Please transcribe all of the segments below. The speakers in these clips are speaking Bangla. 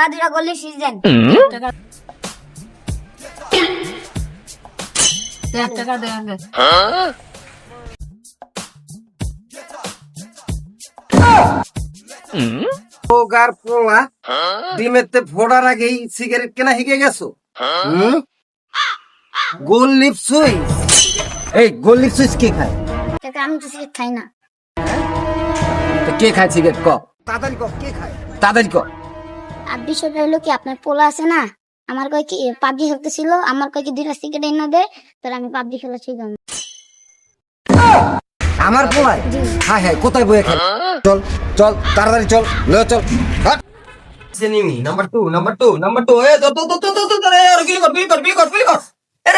ওরা দুটা গলি সিজ দেন। টাকা দেন। ওগার পোলা ডিমেতে ফোড়ার আগেই সিগারেট কেনা শিখে গেছো? গোল লিপ সুইচ। এই গোল লিপ সুইচ কে খায়? কাকা আমি তো সিগারেট খাই না। তো কে খায় সিগারেট? ক তাড়াতাড়ি ক, কে খায় তাড়াতাড়ি ক। আর বিষয়টা হলো কি, আপনার পোলা আছে না, আমার কয় কি পাবজি খেলতেছিল, আমার কয় কি দুইটা সিগারেট এনে দে, তাহলে আমি পাবজি খেলা শিখাম। আমার পোলায়? হ্যাঁ হ্যাঁ, কোথায় বয়ে খেলে? চল চল তাড়াতাড়ি চল, লে চল। হাট সিনেমি নাম্বার 2 নাম্বার 2 নাম্বার 2। এ তো রে আর কি কর, বিল কর। এ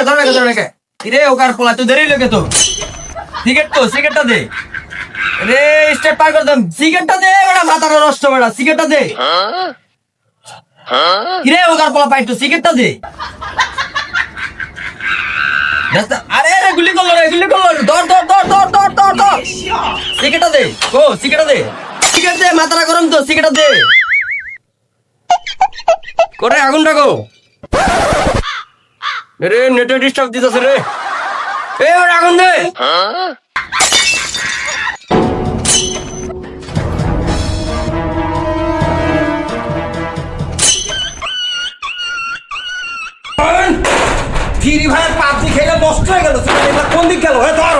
ধরে কে রে? ওগার পোলা তো দেরি লাগে তো। সিগারেটটা দে রে, স্টেপ পার কর দম। সিগারেটটা দে বড়া, মাথার নষ্ট বড়া, সিগারেটটা দে। কিরে ওগার পোলা পাইতো, সিগারেটটা দে। আরে রে গুলি করলো, ধর। সিগারেটটা দে, ও সিগারেটটা দে, সিগারেট দে, মাথাটা গরম তো, সিগারেটটা দে। করে আগুন রাখো রে, নেটে ডিস্টার্ব দিতেছে রে। এ ওর আগুন দে। ফ্রি ফায়ার পাবজি খেলে নষ্ট হয়ে গেল। কোন দিক গেল? ধর